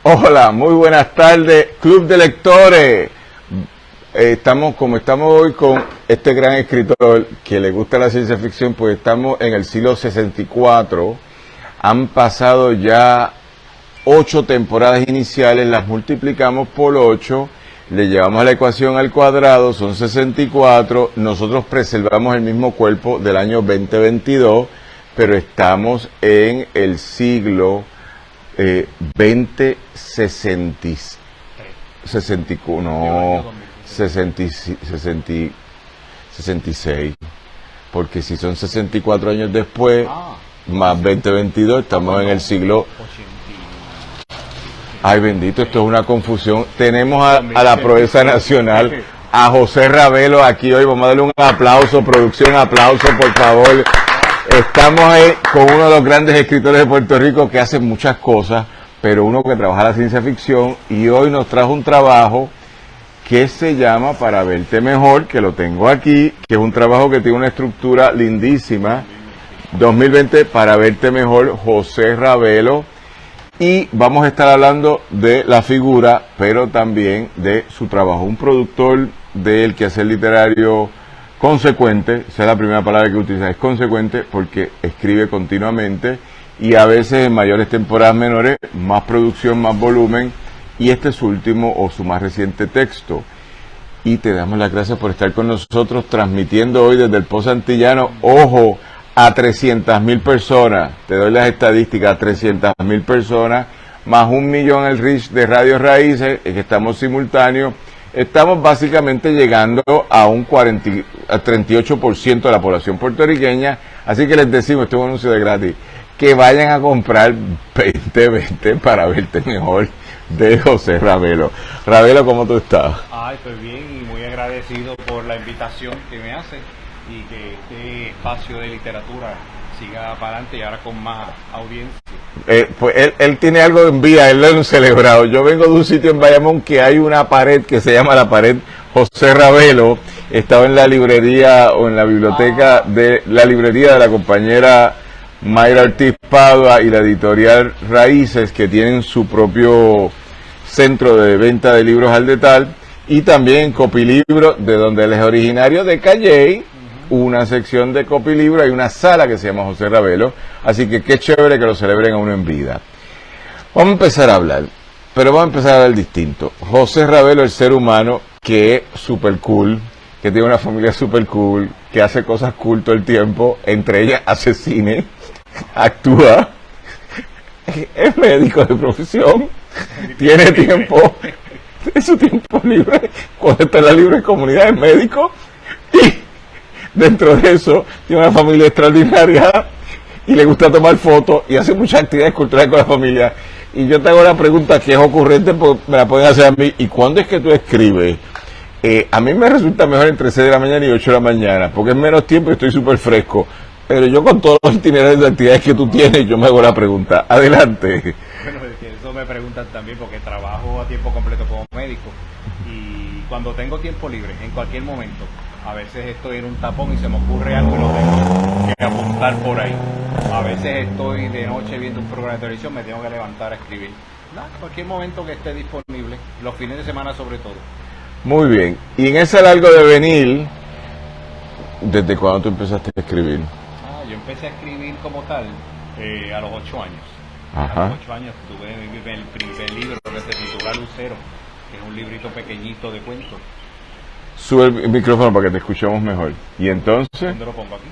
Hola, muy buenas tardes, Club de Lectores. Estamos hoy con este gran escritor que le gusta la ciencia ficción, pues estamos en el siglo 64. Han pasado ya 8 temporadas iniciales, las multiplicamos por 8, le llevamos la ecuación al cuadrado, son 64. Nosotros preservamos el mismo cuerpo del año 2022, pero estamos en el siglo 66, porque si son 64 años después, más 2022, estamos en el siglo... Ay, bendito, esto es una confusión. Tenemos a la proeza nacional, a José Ravelo aquí hoy. Vamos a darle un aplauso, producción, aplauso, por favor. Estamos ahí con uno de los grandes escritores de Puerto Rico que hace muchas cosas, pero uno que trabaja la ciencia ficción, y hoy nos trajo un trabajo que se llama Para Verte Mejor, que lo tengo aquí, que es un trabajo que tiene una estructura lindísima. 2020, Para Verte Mejor, José Ravelo. Y vamos a estar hablando de la figura, pero también de su trabajo. Un productor del quehacer literario consecuente, esa es la primera palabra que utiliza, es consecuente porque escribe continuamente y a veces en mayores temporadas menores, más producción, más volumen, y este es su último o su más reciente texto. Y te damos las gracias por estar con nosotros transmitiendo hoy desde el Pozo Antillano, ojo, a 300,000 personas, te doy las estadísticas, 300,000 personas, más 1 millón el reach de Radio Raíces, que estamos simultáneos. Estamos básicamente llegando a un 38% de la población puertorriqueña, así que les decimos, este es un anuncio de gratis, que vayan a comprar 2020 Para Verte Mejor de José Ravelo. Ravelo, ¿cómo tú estás? Estoy bien y muy agradecido por la invitación que me hace y que este espacio de literatura siga para adelante y ahora con más audiencia. Pues él tiene algo en vía, él lo ha celebrado. Yo vengo de un sitio en Bayamón que hay una pared que se llama la pared José Ravelo. Estaba en la librería o en la biblioteca de la librería de la compañera Mayra Ortiz Padua y la editorial Raíces, que tienen su propio centro de venta de libros al detalle, y también Copilibro, de donde él es originario, de Calley. Una sección de Copilibro, hay una sala que se llama José Ravelo, así que qué chévere que lo celebren a uno en vida. Vamos a empezar a hablar, pero vamos a empezar a hablar distinto. José Ravelo, el ser humano que es super cool, que tiene una familia super cool, que hace cosas cool todo el tiempo, entre ellas hace cine, actúa, es médico de profesión, tiene tiempo, en su tiempo libre, cuando está en la libre comunidad es médico, y dentro de eso tiene una familia extraordinaria y le gusta tomar fotos y hace muchas actividades culturales con la familia. Y yo te hago la pregunta que es ocurrente, porque me la pueden hacer a mí: ¿y cuándo es que tú escribes? A mí me resulta mejor entre 6 de la mañana y 8 de la mañana, porque es menos tiempo y estoy súper fresco. Pero yo, con todos los itinerarios de actividades que tú tienes, yo me hago la pregunta. Adelante. Bueno, eso me preguntan también porque trabajo a tiempo completo como médico y cuando tengo tiempo libre, en cualquier momento, a veces estoy en un tapón y se me ocurre algo y lo tengo que apuntar por ahí. A veces estoy de noche viendo un programa de televisión, me tengo que levantar a escribir. Cualquier momento que esté disponible, los fines de semana sobre todo. Muy bien. Y en ese largo de venir, ¿desde cuándo tú empezaste a escribir? Yo empecé a escribir como tal a los 8 años. Ajá. A los 8 años tuve el primer libro que se titula Lucero, que es un librito pequeñito de cuentos. Sube el micrófono para que te escuchemos mejor. ¿Y entonces? ¿Dónde lo pongo? Aquí.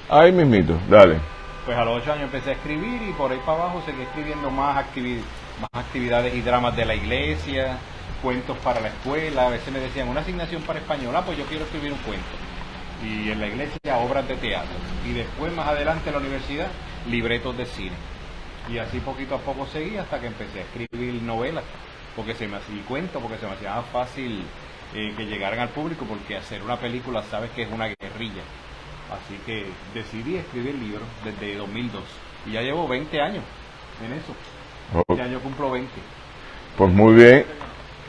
Ahí mismito, dale. Pues a los 8 años empecé a escribir y por ahí para abajo seguí escribiendo más actividades y dramas de la iglesia, cuentos para la escuela. A veces me decían una asignación para español, pues yo quiero escribir un cuento. Y en la iglesia obras de teatro. Y después, más adelante en la universidad, libretos de cine. Y así poquito a poco seguí hasta que empecé a escribir novelas, porque se me hacía cuento, porque se me hacía más fácil que llegaran al público, porque hacer una película sabes que es una guerrilla. Así que decidí escribir libros desde 2002 y ya llevo 20 años en eso. Este año cumplo 20. Pues muy bien.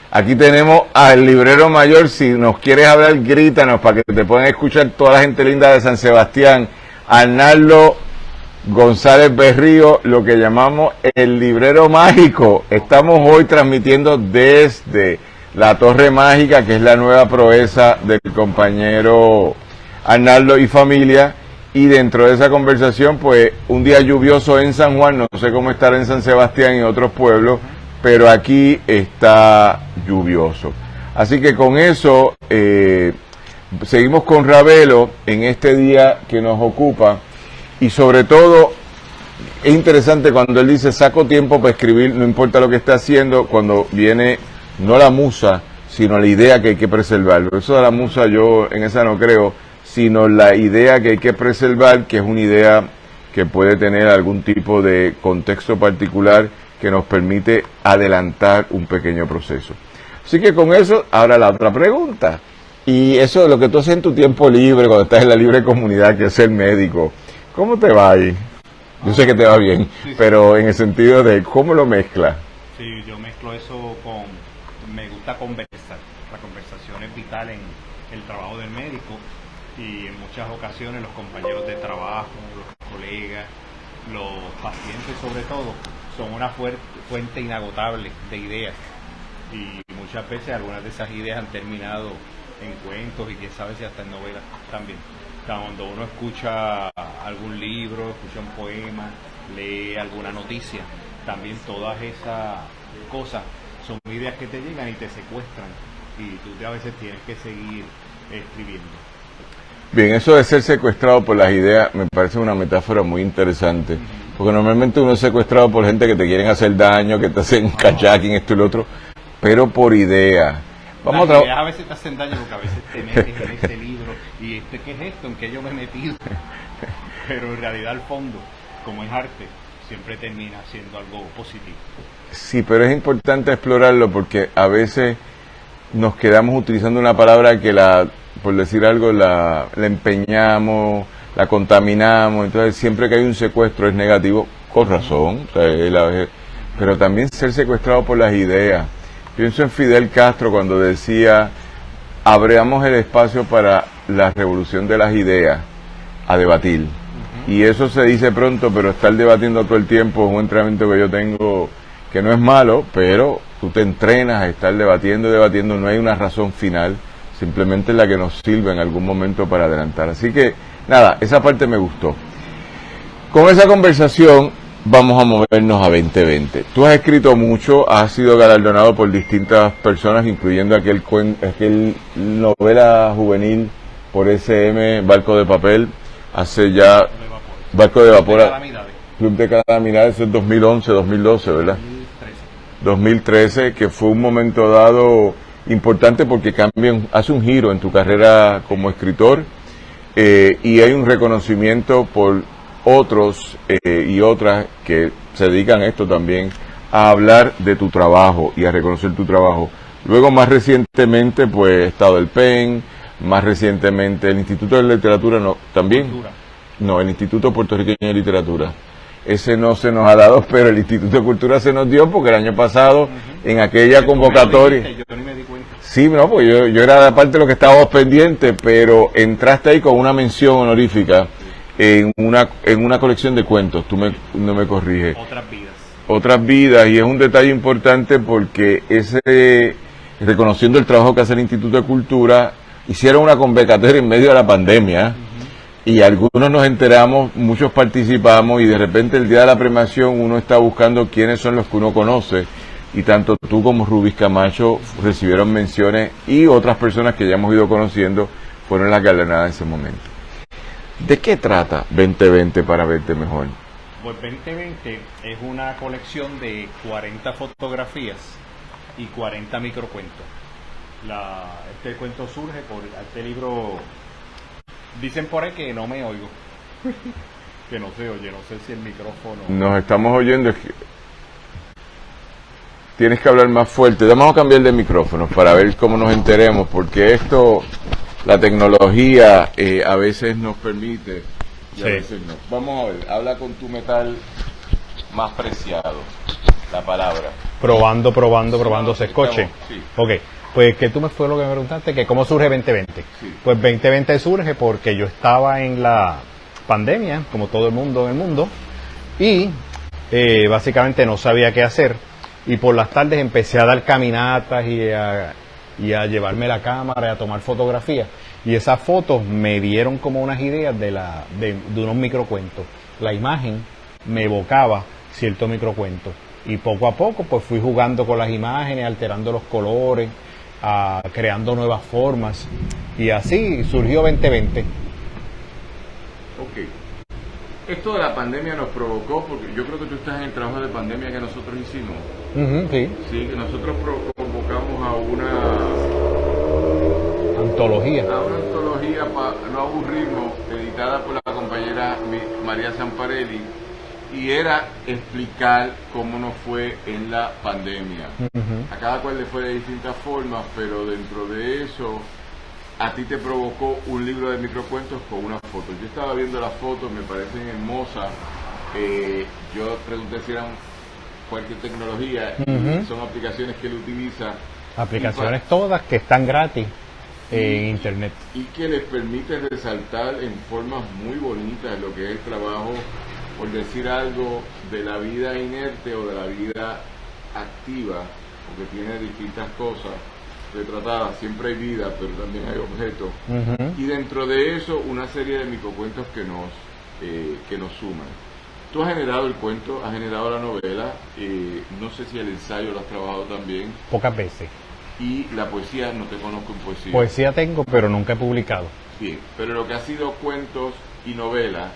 Aquí tenemos al librero mayor. Si nos quieres hablar, grítanos para que te puedan escuchar toda la gente linda de San Sebastián. Arnaldo González Berrío, lo que llamamos el librero mágico. Estamos hoy transmitiendo desde la Torre Mágica, que es la nueva proeza del compañero Arnaldo y familia. Y dentro de esa conversación, pues, un día lluvioso en San Juan, no sé cómo estará en San Sebastián y otros pueblos, pero aquí está lluvioso. Así que con eso, seguimos con Ravelo en este día que nos ocupa. Y sobre todo, es interesante cuando él dice, saco tiempo para escribir, no importa lo que esté haciendo, cuando viene, no la musa, sino la idea que hay que preservar. Eso de la musa yo en esa no creo, sino la idea que hay que preservar, que es una idea que puede tener algún tipo de contexto particular que nos permite adelantar un pequeño proceso. Así que con eso, ahora la otra pregunta. Y eso de lo que tú haces en tu tiempo libre, cuando estás en la libre comunidad, que es ser médico, ¿cómo te va ahí? Yo sé que te va bien, sí, pero en el sentido de cómo lo mezclas. Sí, yo mezclo eso con... Me gusta conversar. La conversación es vital en el trabajo del médico y en muchas ocasiones los compañeros de trabajo, los colegas, los pacientes sobre todo, son una fuente inagotable de ideas y muchas veces algunas de esas ideas han terminado en cuentos y quién sabe si hasta en novelas también. Cuando uno escucha algún libro, escucha un poema, lee alguna noticia, también todas esas cosas son ideas que te llegan y te secuestran y tú a veces tienes que seguir escribiendo. Bien, eso de ser secuestrado por las ideas me parece una metáfora muy interesante, porque normalmente uno es secuestrado por gente que te quieren hacer daño, que te hacen kayaking, esto y lo otro, pero por ideas. Las ideas a veces te hacen daño porque a veces te metes en este libro y ¿qué es esto? ¿En qué yo me he metido? Pero en realidad al fondo, como es arte, siempre termina siendo algo positivo. Sí, pero es importante explorarlo porque a veces nos quedamos utilizando una palabra que por decir algo, la empeñamos, la contaminamos, entonces siempre que hay un secuestro es negativo, con razón, o sea, pero también ser secuestrado por las ideas. Pienso en Fidel Castro cuando decía, abramos el espacio para la revolución de las ideas, a debatir. Y eso se dice pronto, pero estar debatiendo todo el tiempo es un entrenamiento que yo tengo, que no es malo, pero tú te entrenas a estar debatiendo, no hay una razón final, simplemente la que nos sirve en algún momento para adelantar. Así que, nada, esa parte me gustó. Con esa conversación vamos a movernos a 2020. Tú has escrito mucho, has sido galardonado por distintas personas, incluyendo aquel novela juvenil por SM, Barco de Papel, hace ya... Barco de Vapor, Club de Calamidades, eso es 2011, 2012, ¿verdad? 2013, que fue un momento dado importante porque hace un giro en tu carrera como escritor y hay un reconocimiento por otros y otras que se dedican a esto también, a hablar de tu trabajo y a reconocer tu trabajo. Luego, más recientemente, pues, Estado del PEN, más recientemente el Instituto de Literatura, no, también, Cultura. No, el Instituto Puertorriqueño de Literatura. Ese no se nos ha dado, pero el Instituto de Cultura se nos dio porque el año pasado, en aquella convocatoria... Yo ni me di cuenta. Sí, no, pues yo era parte de lo que estábamos pendientes, pero entraste ahí con una mención honorífica en una colección de cuentos, no me corriges. Otras vidas, y es un detalle importante porque reconociendo el trabajo que hace el Instituto de Cultura, hicieron una convocatoria en medio de la pandemia, y algunos nos enteramos, muchos participamos, y de repente el día de la premiación uno está buscando quiénes son los que uno conoce, y tanto tú como Rubis Camacho recibieron menciones, y otras personas que ya hemos ido conociendo fueron las galardonadas en ese momento. ¿De qué trata 2020 para verte mejor? Pues 2020 es una colección de 40 fotografías y 40 microcuentos. Este cuento surge por este libro. Dicen por ahí que no me oigo, que no se oye, no sé si el micrófono... Nos estamos oyendo, tienes que hablar más fuerte. Vamos a cambiar de micrófono para ver cómo nos enteremos, porque esto, la tecnología a veces nos permite y a veces no. Vamos a ver, habla con tu metal más preciado, la palabra. Probando, se escuche. Sí. Ok. Pues que tú fue lo que me preguntaste, que cómo surge 2020. Sí. Pues 2020 surge porque yo estaba en la pandemia, como todo el mundo en el mundo, y básicamente no sabía qué hacer. Y por las tardes empecé a dar caminatas y a llevarme la cámara y a tomar fotografías. Y esas fotos me dieron como unas ideas de unos microcuentos. La imagen me evocaba cierto microcuento. Y poco a poco pues fui jugando con las imágenes, alterando los colores, creando nuevas formas. Y así surgió 2020. Ok. Esto de la pandemia nos provocó, porque yo creo que tú estás en el trabajo de pandemia que nosotros hicimos. Sí. Sí, que nosotros convocamos a una antología para no aburrirnos, editada por la compañera María Zamparelli, y era explicar cómo nos fue en la pandemia. A cada cual le fue de distintas formas, pero dentro de eso a ti te provocó un libro de microcuentos con una foto. Yo estaba viendo las fotos, me parecen hermosas. Yo pregunté si eran cualquier tecnología, y son aplicaciones que él utiliza. Aplicaciones todas que están gratis en internet. Y que les permite resaltar en formas muy bonitas lo que es el trabajo, por decir algo, de la vida inerte o de la vida activa, porque tiene distintas cosas retratadas. Siempre hay vida, pero también hay objetos. Y dentro de eso una serie de microcuentos que nos suman. Tú has generado el cuento, has generado la novela, no sé si el ensayo lo has trabajado también. Pocas veces. Y la poesía, no te conozco en poesía. Poesía tengo, pero nunca he publicado. Bien, pero lo que ha sido cuentos y novelas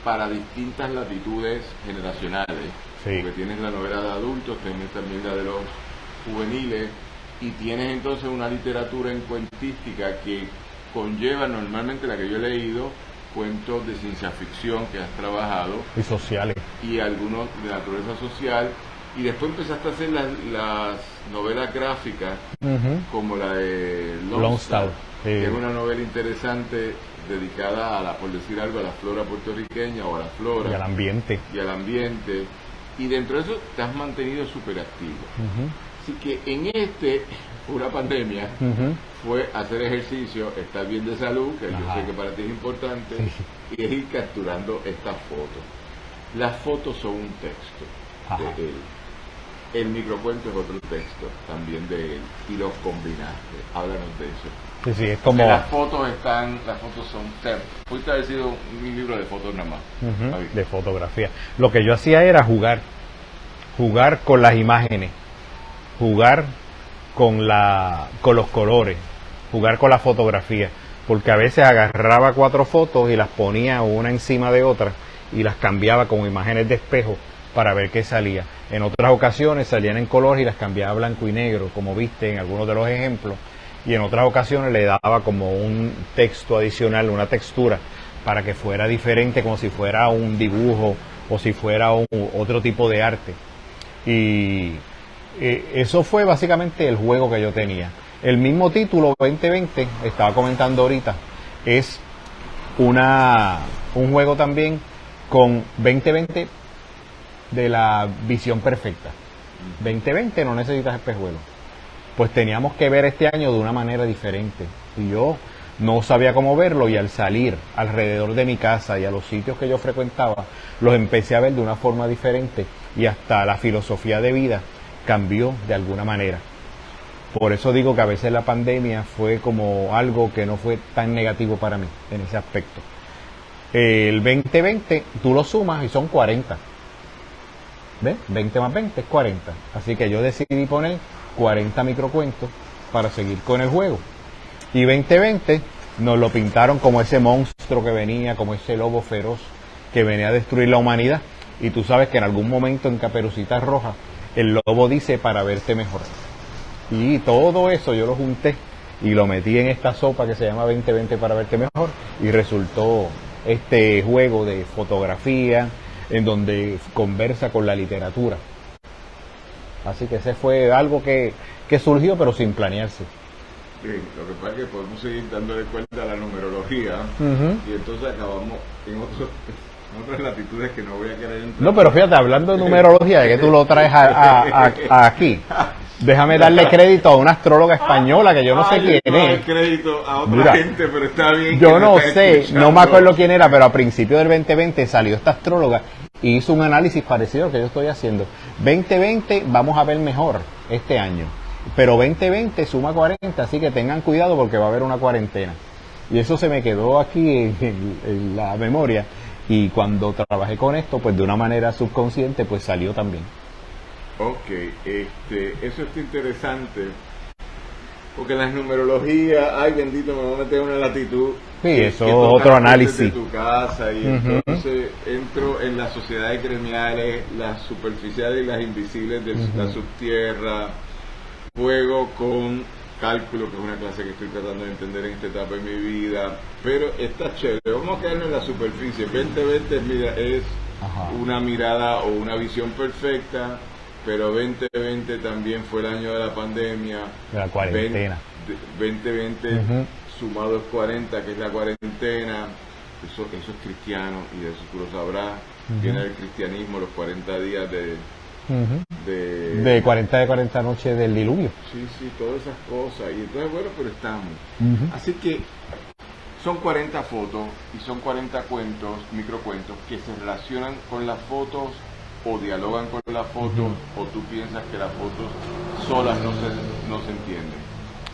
para distintas latitudes generacionales. Sí. Porque tienes la novela de adultos, tienes también la de los juveniles, y tienes entonces una literatura en cuentística que conlleva normalmente, la que yo he leído, cuentos de ciencia ficción que has trabajado. Y sociales. Y algunos de naturaleza social. Y después empezaste a hacer las novelas gráficas, como la de Lone Star, que es una novela interesante dedicada a por decir algo, a la flora puertorriqueña o a la flora. Y al ambiente. Y dentro de eso te has mantenido súper activo. Así que en una pandemia, fue hacer ejercicio, estar bien de salud, que yo sé que para ti es importante, y es ir capturando estas fotos. Las fotos son un texto de él. El microcuento es otro texto también de él, y los combinaste. Háblanos de eso. Sí, es como... Las fotos son... Fuiste a decir un libro de fotos nada más. De fotografía. Lo que yo hacía era jugar con las imágenes, jugar con los colores, jugar con la fotografía, porque a veces agarraba 4 fotos y las ponía una encima de otra y las cambiaba como imágenes de espejo para ver qué salía. En otras ocasiones salían en color y las cambiaba a blanco y negro, como viste en algunos de los ejemplos, y en otras ocasiones le daba como un texto adicional, una textura, para que fuera diferente, como si fuera un dibujo o si fuera otro tipo de arte. Y eso fue básicamente el juego que yo tenía. El mismo título, 2020, estaba comentando ahorita, es un juego también con 2020 de la visión perfecta. 2020 no necesitas espejuelos. Pues teníamos que ver este año de una manera diferente. Y yo no sabía cómo verlo, y al salir alrededor de mi casa y a los sitios que yo frecuentaba, los empecé a ver de una forma diferente, y hasta la filosofía de vida cambió de alguna manera. Por eso digo que a veces la pandemia fue como algo que no fue tan negativo para mí en ese aspecto. El 2020 tú lo sumas y son 40. ¿Ves? 20 más 20 es 40. Así que yo decidí poner 40 microcuentos para seguir con el juego. Y 2020 nos lo pintaron como ese monstruo que venía, como ese lobo feroz que venía a destruir la humanidad. Y tú sabes que en algún momento en Caperucita Roja el lobo dice: para verte mejor. Y todo eso yo lo junté y lo metí en esta sopa que se llama 2020 para verte mejor, y resultó este juego de fotografía en donde conversa con la literatura. Así que ese fue algo que surgió pero sin planearse. Bien, lo que pasa es que podemos seguir dándole cuenta a la numerología, y entonces acabamos en otras latitudes que no voy a querer entrar. No, pero fíjate, hablando de numerología, de que tú lo traes aquí, Déjame darle crédito a una astróloga española que yo no sé quién el es. crédito a otra Mira, gente, pero está bien. Yo que no me estés sé, escuchando. no me acuerdo quién era, pero a principios del 2020 salió esta astróloga y hizo un análisis parecido al que yo estoy haciendo. 2020 vamos a ver mejor este año, pero 2020 suma 40, así que tengan cuidado porque va a haber una cuarentena. Y eso se me quedó aquí en la memoria, y cuando trabajé con esto, pues de una manera subconsciente, pues salió también. Ok, eso está interesante, porque las numerologías, ay bendito, me voy a meter en una latitud. Sí, eso que es toca otro partes análisis. de tu casa, y Ujú. entonces entro en las sociedades gremiales, las superficiales y las invisibles de la subtierra, juego con cálculo, que es una clase que estoy tratando de entender en esta etapa de mi vida, pero está chévere. Vamos a quedarnos en la superficie. 2020 mira, es Ajá. una mirada o una visión perfecta, pero 2020 también fue el año de la pandemia. De la cuarentena. 2020 Ujú. sumado es 40, que es la cuarentena. Eso es cristiano, y de eso tú lo sabrás. Viene el cristianismo, los 40 días de De 40 noches del diluvio. Sí, todas esas cosas. Y entonces, bueno, pero estamos. Así que son 40 fotos y son 40 cuentos, microcuentos, que se relacionan con las fotos o dialogan con las fotos, o tú piensas que las fotos solas no se entienden.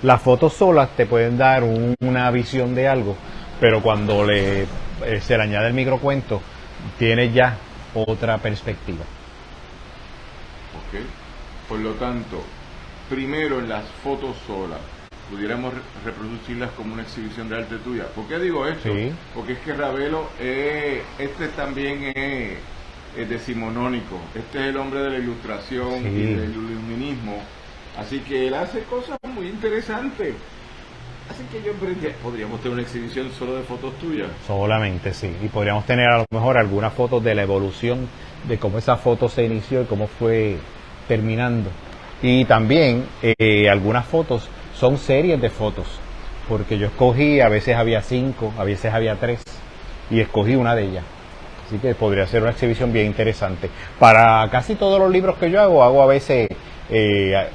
Las fotos solas te pueden dar una visión de algo, pero cuando se le añade el microcuento, tienes ya otra perspectiva. ¿Ok? Por lo tanto, primero en las fotos solas, pudiéramos reproducirlas como una exhibición de arte tuya. ¿Por qué digo esto? Sí. Porque es que Ravelo, también es decimonónico. Este es el hombre de la ilustración Sí. y del iluminismo. Así que él hace cosas muy interesantes. Así que yo emprendí. Podríamos tener una exhibición solo de fotos tuyas. Solamente, sí. Y podríamos tener a lo mejor algunas fotos de la evolución, de cómo esa foto se inició y cómo fue terminando. Y también algunas fotos son series de fotos, porque yo escogí, a veces había 5, a veces había 3, y escogí una de ellas. Así que podría ser una exhibición bien interesante. Para casi todos los libros que yo hago a veces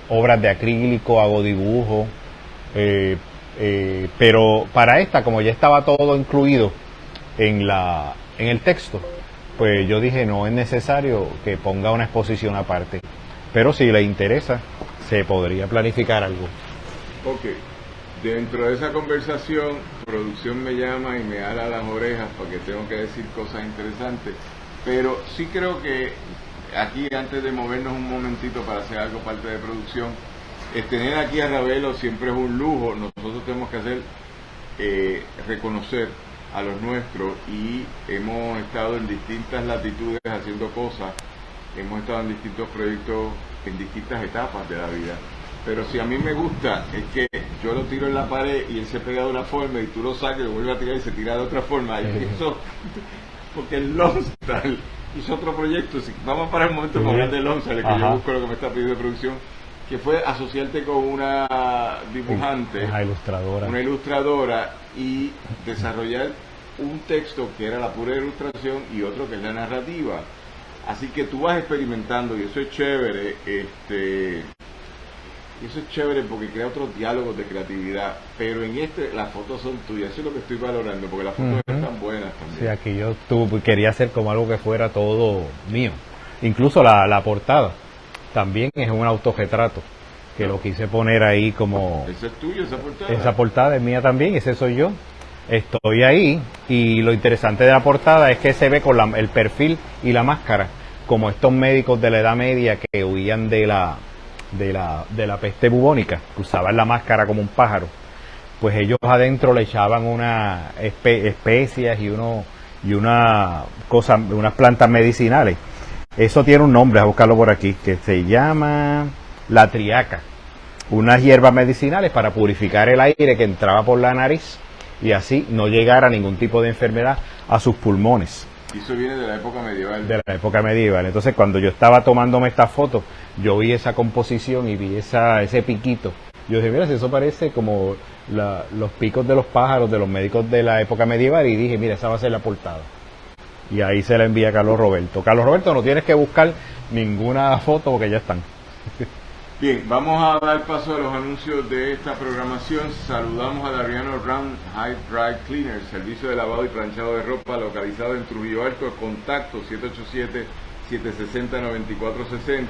obras de acrílico, hago dibujos, pero para esta, como ya estaba todo incluido en el texto, pues yo dije no es necesario que ponga una exposición aparte, pero si le interesa se podría planificar algo. Ok, dentro de esa conversación, producción me llama y me ala las orejas porque tengo que decir cosas interesantes, pero sí creo que aquí, antes de movernos un momentito para hacer algo parte de producción, tener aquí a Ravelo siempre es un lujo. Nosotros tenemos que hacer, reconocer a los nuestros, y hemos estado en distintas latitudes haciendo cosas, hemos estado en distintos proyectos en distintas etapas de la vida. Pero si a mí me gusta, es que yo lo tiro en la pared y él se pega de una forma y tú lo sacas y lo vuelves a tirar y se tira de otra forma. Y eso, porque el Lonsdale hizo otro proyecto. Si vamos para el momento para hablar de Lonsdale, que yo busco lo que me está pidiendo de producción, que fue asociarte con una dibujante, una ilustradora, y desarrollar un texto que era la pura ilustración y otro que es la narrativa. Así que tú vas experimentando, y eso es chévere. Eso es chévere porque crea otros diálogos de creatividad, pero en las fotos son tuyas. Eso es lo que estoy valorando, porque las fotos están buenas también. Sí, aquí yo quería hacer como algo que fuera todo mío. Incluso la portada también es un autorretrato, que lo quise poner ahí como... ¿Esa es tuya, esa portada? Esa portada es mía también, ese soy yo. Estoy ahí, y lo interesante de la portada es que se ve con el perfil y la máscara, como estos médicos de la Edad Media que huían de la peste bubónica, que usaban la máscara como un pájaro. Pues ellos adentro le echaban unas especias y unas plantas medicinales. Eso tiene un nombre, a buscarlo por aquí, que se llama la triaca. Unas hierbas medicinales para purificar el aire que entraba por la nariz y así no llegara ningún tipo de enfermedad a sus pulmones. Y eso viene de la época medieval. De la época medieval. Entonces, cuando yo estaba tomándome esta foto, yo vi esa composición y vi ese piquito. Yo dije, mira, si eso parece como los picos de los pájaros de los médicos de la época medieval, y dije, mira, esa va a ser la portada. Y ahí se la envía a Carlos Roberto. Carlos Roberto, no tienes que buscar ninguna foto porque ya están. Bien, vamos a dar paso a los anuncios de esta programación. Saludamos a Dariano Round High Dry Cleaner, servicio de lavado y planchado de ropa localizado en Trujillo Alto. Contacto 787-760-9460.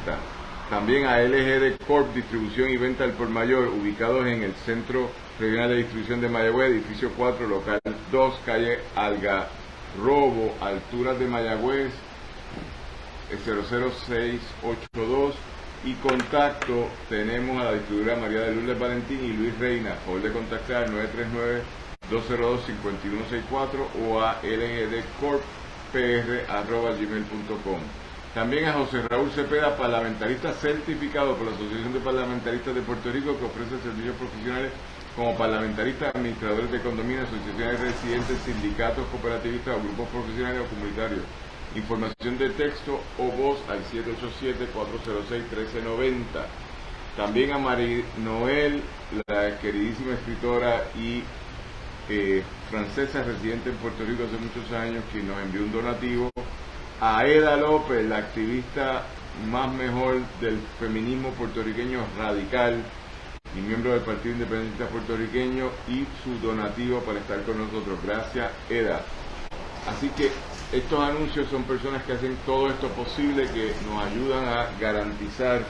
También a LGD Corp, distribución y venta al por mayor, ubicados en el Centro Regional de Distribución de Mayagüez, edificio 4, local 2, calle Algarrobo, alturas de Mayagüez, 00682. Y contacto, tenemos a la distribuidora María de Lourdes Valentín y Luis Reina. Por favor de contactar 939-202-5164 o a lgdcorppr@gmail.com. También a José Raúl Cepeda, parlamentarista certificado por la Asociación de Parlamentaristas de Puerto Rico, que ofrece servicios profesionales como parlamentaristas, administradores de condominios, asociaciones residentes, sindicatos, cooperativistas o grupos profesionales o comunitarios. Información de texto o voz al 787-406-1390. También a Marie Noel, la queridísima escritora y francesa residente en Puerto Rico hace muchos años, que nos envió un donativo. A Eda López, la activista más mejor del feminismo puertorriqueño radical y miembro del Partido Independentista Puertorriqueño, y su donativo para estar con nosotros. Gracias, Eda. Así que estos anuncios son personas que hacen todo esto posible, que nos ayudan a garantizar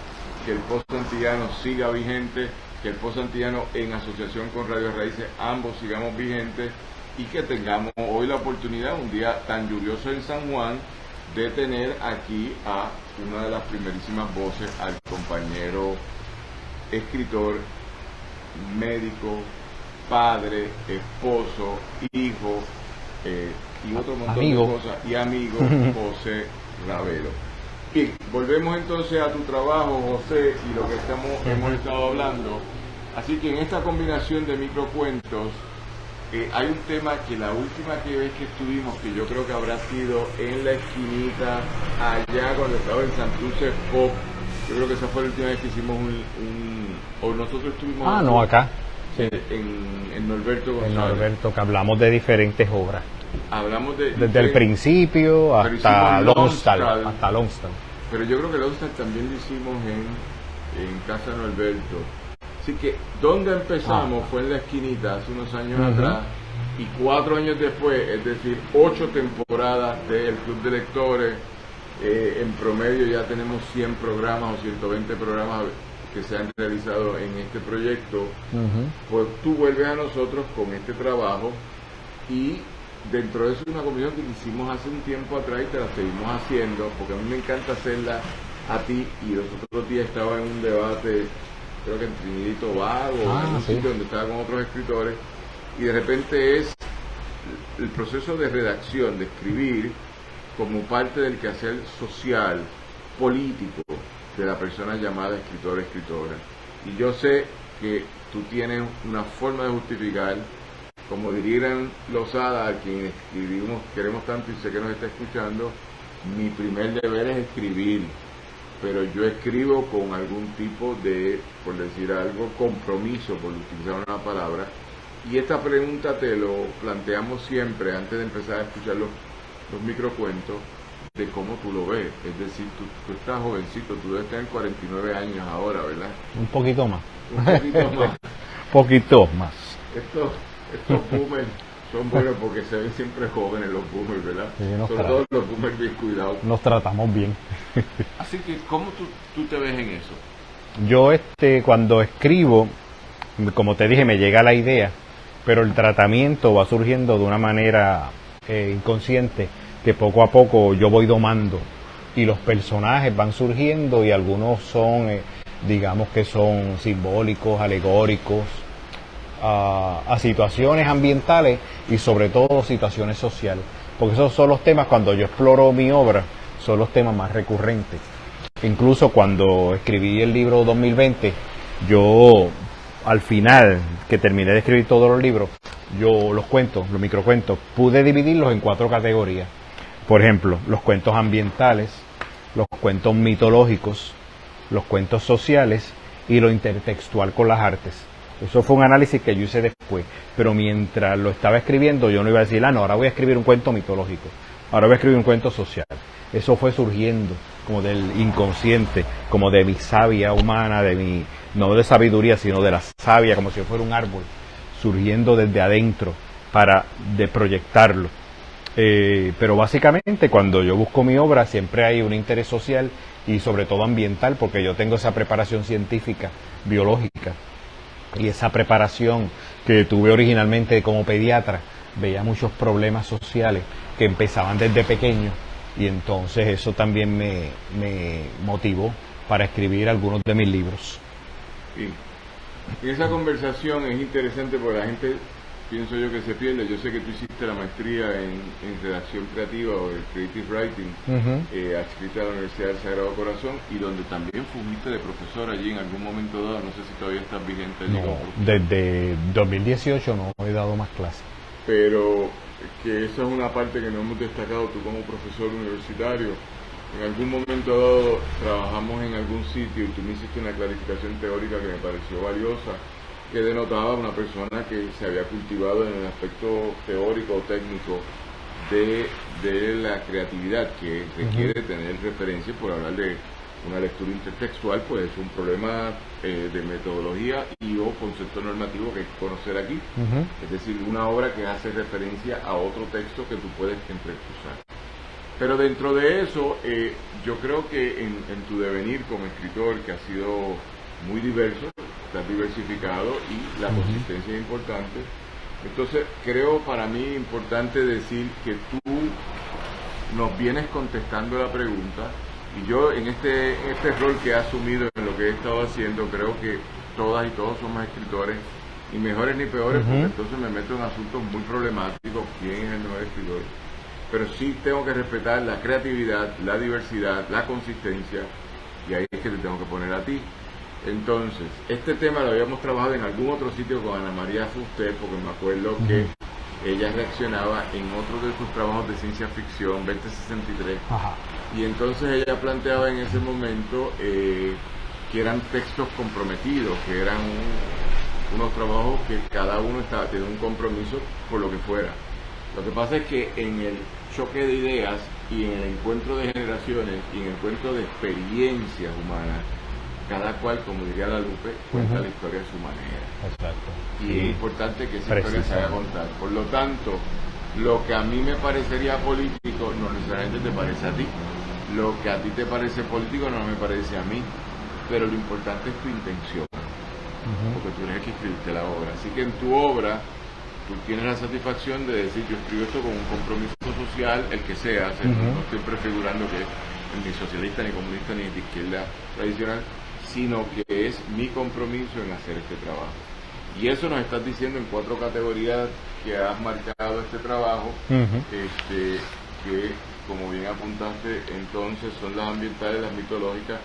que el Post Antillano siga vigente, que el Post Antillano en asociación con Radio Raíces ambos sigamos vigentes, y que tengamos hoy la oportunidad, un día tan lluvioso en San Juan, de tener aquí a una de las primerísimas voces, al compañero escritor, médico, padre, esposo, hijo, y otro montón de cosas, y amigo, José Ravelo. Bien, volvemos entonces a tu trabajo, José, y lo que hemos estado hablando. Así que en esta combinación de microcuentos, hay un tema que la última vez que estuvimos, que yo creo que habrá sido en la esquinita, allá cuando estaba en Santurce Pop, yo creo que esa fue la última vez que hicimos o nosotros estuvimos... acá. Sí. En Norberto González. En Norberto, que hablamos de diferentes obras. Hablamos desde el principio hasta Longstall. Pero yo creo que Longstall también lo hicimos en Casa Norberto. Así que donde empezamos fue en la esquinita hace unos años atrás, y 4 años después, es decir, 8 temporadas del Club de Lectores, en promedio ya tenemos 100 programas o 120 programas que se han realizado en este proyecto. Pues tú vuelves a nosotros con este trabajo, y dentro de eso es una comisión que hicimos hace un tiempo atrás y te la seguimos haciendo, porque a mí me encanta hacerla a ti, y los otros días estaba en un debate, creo que en Trinidad y Tobago, en un sitio donde estaba con otros escritores, y de repente es el proceso de redacción, de escribir, como parte del quehacer social, político, de la persona llamada escritora. Y yo sé que tú tienes una forma de justificar, como dirían los hadas, a quien escribimos, queremos tanto y sé que nos está escuchando, mi primer deber es escribir, pero yo escribo con algún tipo de, por decir algo, compromiso, por utilizar una palabra. Y esta pregunta te lo planteamos siempre antes de empezar a escuchar los microcuentos, de cómo tú lo ves. Es decir, tú estás jovencito, tú debes tener 49 años ahora, ¿verdad? Un poquito más. Poquito más. Estos boomers son buenos porque se ven siempre jóvenes, los boomers, ¿verdad? Sí, sobre todo los boomers bien cuidados. Nos tratamos bien. Así que, ¿cómo tú te ves en eso? Yo cuando escribo, como te dije, me llega la idea, pero el tratamiento va surgiendo de una manera inconsciente, que poco a poco yo voy domando, y los personajes van surgiendo, y algunos son, digamos que son simbólicos, alegóricos, a situaciones ambientales y sobre todo situaciones sociales, porque esos son los temas, cuando yo exploro mi obra, son los temas más recurrentes. Incluso cuando escribí el libro 2020, yo al final, que terminé de escribir todos los libros, yo los microcuentos, pude dividirlos en 4 categorías. Por ejemplo, los cuentos ambientales, los cuentos mitológicos, los cuentos sociales y lo intertextual con las artes. Eso fue un análisis que yo hice después, pero mientras lo estaba escribiendo yo no iba a decir, no, ahora voy a escribir un cuento mitológico, ahora voy a escribir un cuento social. Eso fue surgiendo como del inconsciente, como de mi savia humana, no de sabiduría, sino de la savia, como si fuera un árbol, surgiendo desde adentro para proyectarlo. Pero básicamente cuando yo busco mi obra siempre hay un interés social y sobre todo ambiental, porque yo tengo esa preparación científica, biológica, y esa preparación que tuve originalmente como pediatra, veía muchos problemas sociales que empezaban desde pequeño, y entonces eso también me motivó para escribir algunos de mis libros. Sí. Y esa conversación es interesante porque la gente, pienso yo, que se pierde. Yo sé que tú hiciste la maestría en redacción creativa o el creative writing, adscrita a la Universidad del Sagrado Corazón, y donde también fungiste de profesor allí en algún momento dado. No sé si todavía estás vigente allí. No, desde 2018 no he dado más clases. Pero que esa es una parte que no hemos destacado tú como profesor universitario. En algún momento dado trabajamos en algún sitio y tú me hiciste una clarificación teórica que me pareció valiosa, que denotaba una persona que se había cultivado en el aspecto teórico o técnico de la creatividad, que requiere tener referencias. Por hablar de una lectura intertextual, pues es un problema de metodología y o concepto normativo que hay que conocer aquí. Es decir, una obra que hace referencia a otro texto que tú puedes entrecruzar. Pero dentro de eso, yo creo que en tu devenir como escritor, que ha sido muy diverso, estás diversificado y la consistencia es importante. Entonces, creo para mí importante decir que tú nos vienes contestando la pregunta, y yo en este rol que he asumido en lo que he estado haciendo, creo que todas y todos somos escritores, ni mejores ni peores, porque entonces me meto en asuntos muy problemáticos, quién es el mejor escritor. Pero sí tengo que respetar la creatividad, la diversidad, la consistencia, y ahí es que te tengo que poner a ti. Entonces, este tema lo habíamos trabajado en algún otro sitio con Ana María Fuster, porque me acuerdo que ella reaccionaba en otro de sus trabajos de ciencia ficción, 2063, y entonces ella planteaba en ese momento que eran textos comprometidos, que eran unos trabajos que cada uno estaba teniendo un compromiso por lo que fuera. Lo que pasa es que en el choque de ideas y en el encuentro de generaciones y en el encuentro de experiencias humanas, cada cual, como diría la Lupe, cuenta la historia de su manera. Exacto. Y es importante que esa historia se haga contar. Por lo tanto, lo que a mí me parecería político no necesariamente te parece a ti. Lo que a ti te parece político no me parece a mí. Pero lo importante es tu intención. Porque tú eres el que escribiste la obra. Así que en tu obra tú tienes la satisfacción de decir, yo escribo esto con un compromiso social, el que sea. No estoy prefigurando que ni socialista, ni comunista, ni de izquierda tradicional, sino que es mi compromiso en hacer este trabajo. Y eso nos estás diciendo en 4 categorías que has marcado este trabajo, que, como bien apuntaste, entonces son las ambientales, las mitológicas,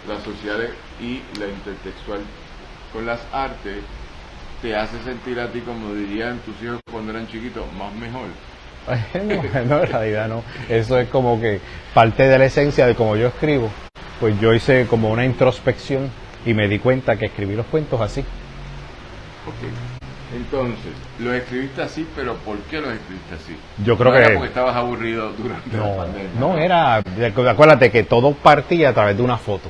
las sociales y la intertextual. Con las artes te hace sentir a ti, como dirían tus hijos cuando eran chiquitos, más mejor. No, en realidad no. Eso es como que parte de la esencia de cómo yo escribo. Pues yo hice como una introspección y me di cuenta que escribí los cuentos así. Entonces, lo escribiste así, pero ¿por qué lo escribiste así? Yo creo no era que porque estabas aburrido durante la pandemia. No, era, acuérdate que todo partía a través de una foto.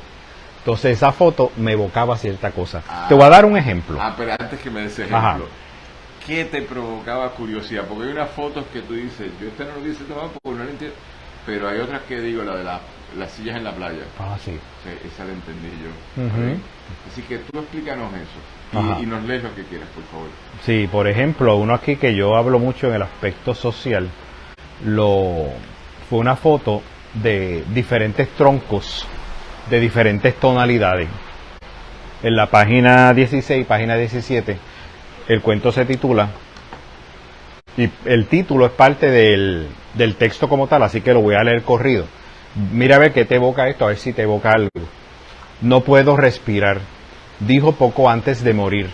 Entonces esa foto me evocaba cierta cosa. Te voy a dar un ejemplo. Pero antes que me des ejemplo, ¿qué te provocaba curiosidad? Porque hay unas fotos que tú dices, yo esta no lo dice tomar porque no la entiendo, pero hay otras que digo, la de las sillas en la playa. Sí. Esa la entendí yo. Así que tú explícanos eso y nos lees lo que quieras, por favor. Sí, por ejemplo, uno aquí que yo hablo mucho en el aspecto social, fue una foto de diferentes troncos de diferentes tonalidades. En la página 16, página 17, el cuento se titula, y el título es parte del texto como tal, así que lo voy a leer corrido. Mira a ver qué te evoca esto, a ver si te evoca algo. No puedo respirar, dijo poco antes de morir.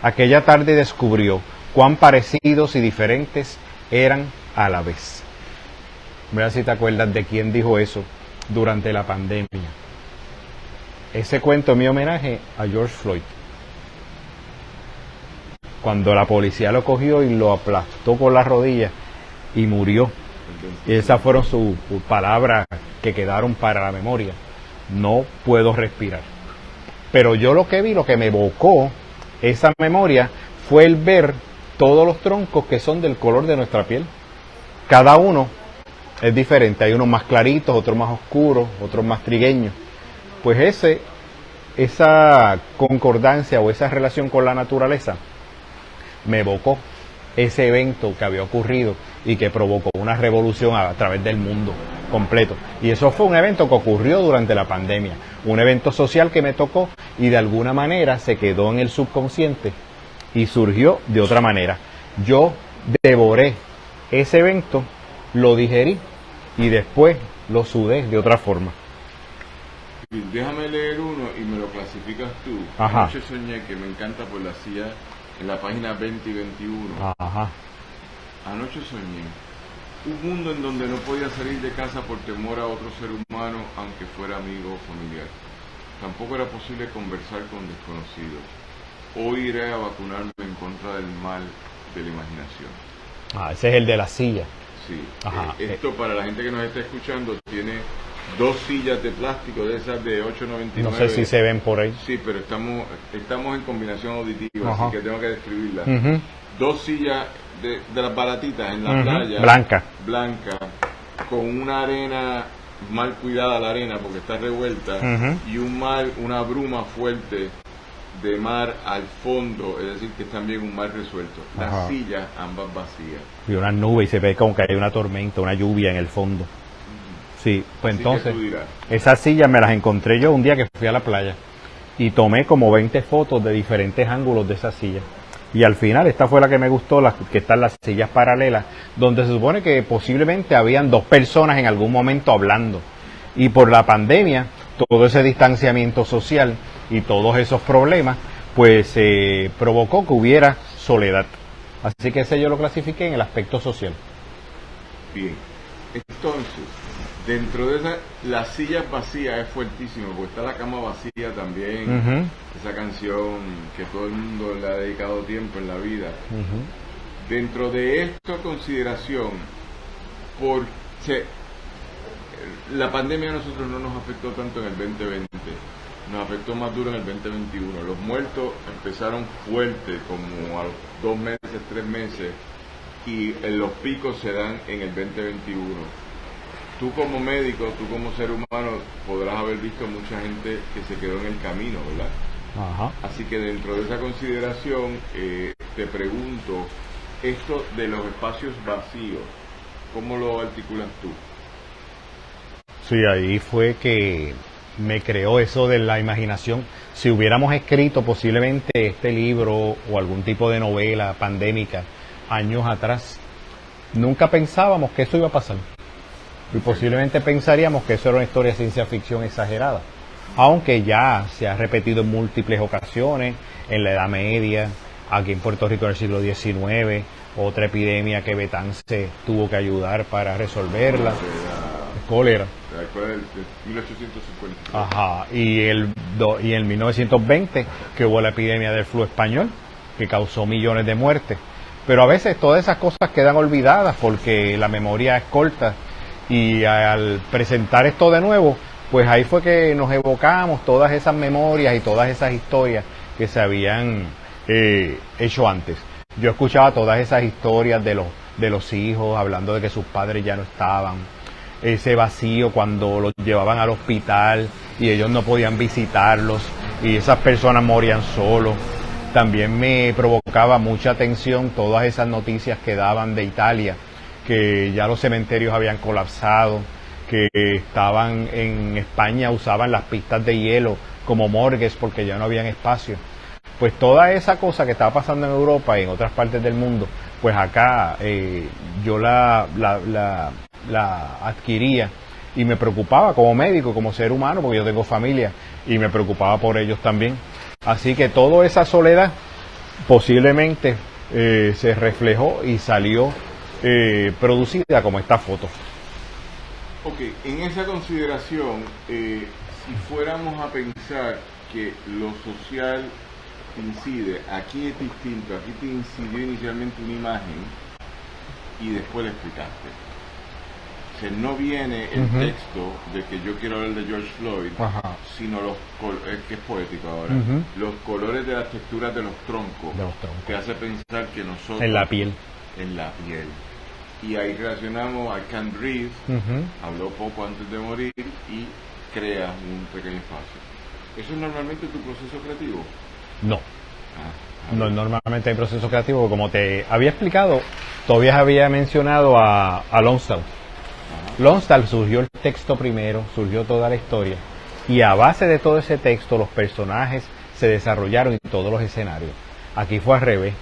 Aquella tarde descubrió cuán parecidos y diferentes eran a la vez. Mira si te acuerdas de quién dijo eso durante la pandemia. Ese cuento es mi homenaje a George Floyd. Cuando la policía lo cogió y lo aplastó con la rodilla y murió. Y esas fueron sus palabras que quedaron para la memoria, no puedo respirar. Pero yo lo que vi, lo que me evocó esa memoria, fue el ver todos los troncos que son del color de nuestra piel. Cada uno es diferente, hay unos más claritos, otros más oscuros, otros más trigueños. Pues esa concordancia o esa relación con la naturaleza me evocó ese evento que había ocurrido y que provocó una revolución a través del mundo completo. Y eso fue un evento que ocurrió durante la pandemia, un evento social que me tocó y de alguna manera se quedó en el subconsciente y surgió de otra manera. Yo devoré ese evento, lo digerí y después lo sudé de otra forma. Déjame leer uno y me lo clasificas tú. Ajá. Anoche soñé, que me encanta por la silla, en la página 20 y 21. Ajá. Anoche soñé un mundo en donde no podía salir de casa por temor a otro ser humano, aunque fuera amigo o familiar. Tampoco era posible conversar con desconocidos. Hoy iré a vacunarme en contra del mal de la imaginación. Ese es el de la silla. Sí. Ajá. Esto, para la gente que nos está escuchando, tiene 2 sillas de plástico de esas de $8.99. No sé si se ven por ahí. Sí, pero estamos en combinación auditiva, Ajá. así que tengo que describirlas. 2 sillas de las baratitas en la playa. Blanca, con una arena mal cuidada, la arena porque está revuelta, y una bruma fuerte de mar al fondo, es decir, que es también un mar resuelto. Las sillas ambas vacías. Y una nube y se ve como que hay una tormenta, una lluvia en el fondo. Sí, pues así entonces, que esas sillas me las encontré yo un día que fui a la playa y tomé como 20 fotos de diferentes ángulos de esas sillas. Y al final esta fue la que me gustó, que están las sillas paralelas, donde se supone que posiblemente habían 2 personas en algún momento hablando. Y por la pandemia, todo ese distanciamiento social y todos esos problemas, pues provocó que hubiera soledad. Así que ese yo lo clasifiqué en el aspecto social. Bien, entonces, dentro de las sillas vacías es fuertísimo, porque está la cama vacía también, esa canción que todo el mundo le ha dedicado tiempo en la vida. Dentro de esta consideración, la pandemia a nosotros no nos afectó tanto en el 2020, nos afectó más duro en el 2021. Los muertos empezaron fuerte, como a los 2 meses, 3 meses, y los picos se dan en el 2021. Tú como médico, tú como ser humano, podrás haber visto mucha gente que se quedó en el camino, ¿verdad? Ajá. Así que dentro de esa consideración, te pregunto, esto de los espacios vacíos, ¿cómo lo articulas tú? Sí, ahí fue que me creó eso de la imaginación. Si hubiéramos escrito posiblemente este libro o algún tipo de novela pandémica años atrás, nunca pensábamos que eso iba a pasar. Y posiblemente pensaríamos que eso era una historia de ciencia ficción exagerada. Aunque ya se ha repetido en múltiples ocasiones, en la Edad Media, aquí en Puerto Rico en el siglo XIX, otra epidemia que Betance tuvo que ayudar para resolverla, cólera. De 1850. Ajá, y en 1920 que hubo la epidemia del flu español, que causó millones de muertes. Pero a veces todas esas cosas quedan olvidadas porque la memoria es corta. Y al presentar esto de nuevo, pues ahí fue que nos evocamos todas esas memorias y todas esas historias que se habían hecho antes. Yo escuchaba todas esas historias de los hijos hablando de que sus padres ya no estaban, ese vacío cuando los llevaban al hospital y ellos no podían visitarlos y esas personas morían solos. También me provocaba mucha tensión todas esas noticias que daban de Italia, que ya los cementerios habían colapsado, que estaban en España, usaban las pistas de hielo como morgues porque ya no habían espacio. Pues toda esa cosa que estaba pasando en Europa y en otras partes del mundo, pues acá yo la adquiría y me preocupaba como médico, como ser humano, porque yo tengo familia y me preocupaba por ellos también. Así que toda esa soledad posiblemente se reflejó y salió producida como esta foto. Ok, en esa consideración, si fuéramos a pensar que lo social incide, aquí es distinto, aquí te incidió inicialmente una imagen y después la explicaste. no viene el texto de que yo quiero hablar de George Floyd, sino que es poético ahora, los colores de las texturas de los troncos, que hace pensar que nosotros... En la piel. Y ahí relacionamos a Kent Reeves, habló poco antes de morir y crea un pequeño espacio. ¿Eso es normalmente tu proceso creativo? No. No, normalmente hay proceso creativo, como te había explicado, todavía había mencionado a Lonsdale. Lonsdale surgió el texto primero, surgió toda la historia, y a base de todo ese texto los personajes se desarrollaron en todos los escenarios. Aquí fue al revés.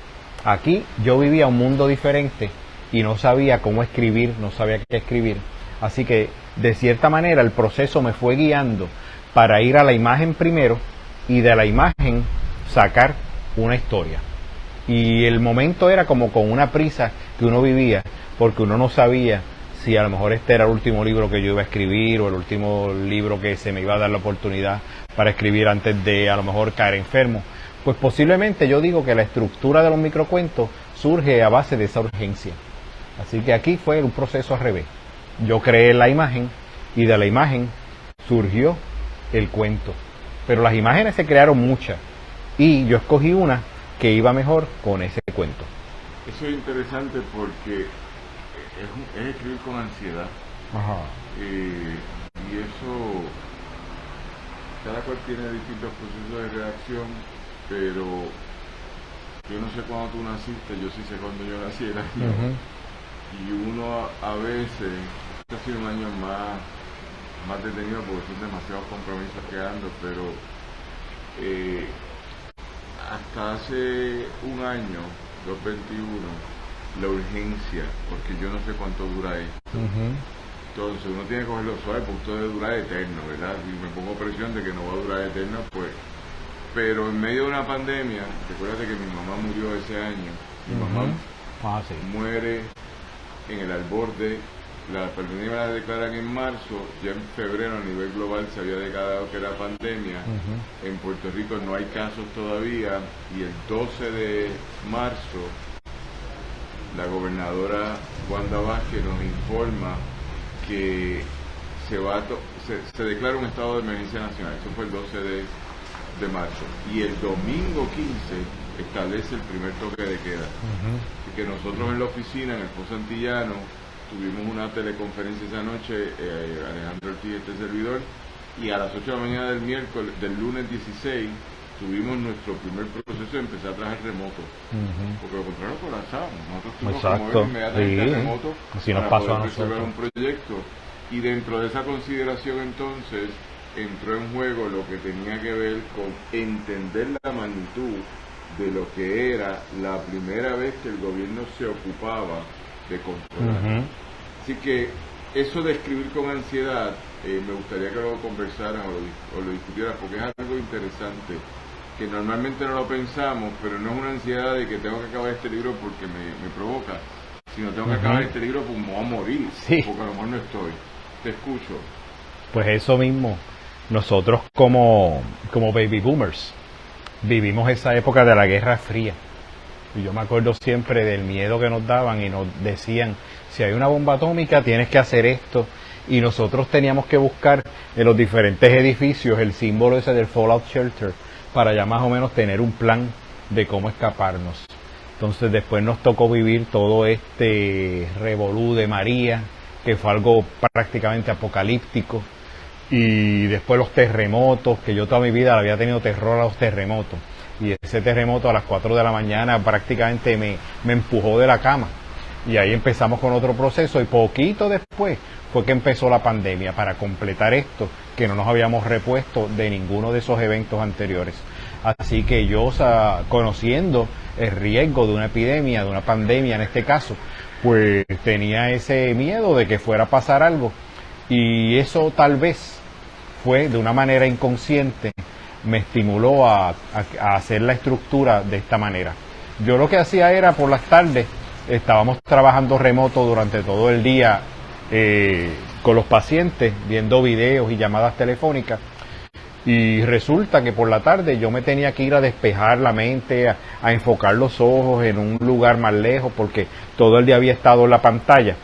Aquí yo vivía un mundo diferente y no sabía cómo escribir, no sabía qué escribir. Así que de cierta manera el proceso me fue guiando para ir a la imagen primero y de la imagen sacar una historia. Y el momento era como con una prisa que uno vivía, porque uno no sabía si a lo mejor este era el último libro que yo iba a escribir o el último libro que se me iba a dar la oportunidad para escribir antes de a lo mejor caer enfermo. Pues posiblemente yo digo que la estructura de los microcuentos surge a base de esa urgencia. Así que aquí fue un proceso al revés. Yo creé la imagen y de la imagen surgió el cuento. Pero las imágenes se crearon muchas y yo escogí una que iba mejor con ese cuento. Eso es interesante porque es escribir con ansiedad. Y eso, cada cual tiene distintos procesos de redacción, pero yo no sé cuándo tú naciste, yo sí sé cuándo yo nací el año. Y uno a veces, este ha sido un año más detenido porque son demasiados compromisos que ando, pero hasta hace un año, 2021, la urgencia, porque yo no sé cuánto dura esto. Entonces uno tiene que cogerlo suave porque esto debe durar eterno, ¿verdad? Si me pongo presión de que no va a durar eterno, pues... Pero en medio de una pandemia, recuérdate que mi mamá murió ese año, mi mamá muere en el alborde, la pandemia la declaran en marzo, ya en febrero a nivel global se había declarado que era pandemia, en Puerto Rico no hay casos todavía, y el 12 de marzo la gobernadora Wanda Vázquez nos informa que se declara un estado de emergencia nacional. Eso fue el 12 de marzo, y el domingo 15 establece el primer toque de queda. Y que nosotros en la oficina, en el Pozo Antillano, tuvimos una teleconferencia esa noche, Alejandro Ortiz, este servidor, y a las 8 de la mañana del lunes 16, tuvimos nuestro primer proceso de empezar a trabajar remoto, porque lo contrario colapsamos. Nosotros tuvimos que mover inmediatamente remoto para poder resolver un proyecto, y dentro de esa consideración entonces entró en juego lo que tenía que ver con entender la magnitud de lo que era la primera vez que el gobierno se ocupaba de controlar. Así que eso de escribir con ansiedad, me gustaría que lo conversaras o lo discutieras, porque es algo interesante, que normalmente no lo pensamos, pero no es una ansiedad de que tengo que acabar este libro porque me provoca, sino tengo que acabar este libro porque me voy a morir, porque a lo mejor no estoy. Te escucho. Pues eso mismo, nosotros como baby boomers vivimos esa época de la Guerra Fría, y yo me acuerdo siempre del miedo que nos daban y nos decían, si hay una bomba atómica tienes que hacer esto, y nosotros teníamos que buscar en los diferentes edificios el símbolo ese del Fallout Shelter para ya más o menos tener un plan de cómo escaparnos. Entonces después nos tocó vivir todo este revolú de María, que fue algo prácticamente apocalíptico, y después los terremotos, que yo toda mi vida había tenido terror a los terremotos, y ese terremoto a las 4 de la mañana prácticamente me empujó de la cama, y ahí empezamos con otro proceso, y poquito después fue que empezó la pandemia para completar esto, que no nos habíamos repuesto de ninguno de esos eventos anteriores. Así que yo, conociendo el riesgo de una epidemia, de una pandemia en este caso, pues tenía ese miedo de que fuera a pasar algo, y eso tal vez fue de una manera inconsciente, me estimuló a hacer la estructura de esta manera. Yo lo que hacía era por las tardes, estábamos trabajando remoto durante todo el día con los pacientes, viendo videos y llamadas telefónicas, y resulta que por la tarde yo me tenía que ir a despejar la mente, a enfocar los ojos en un lugar más lejos, porque todo el día había estado en la pantalla,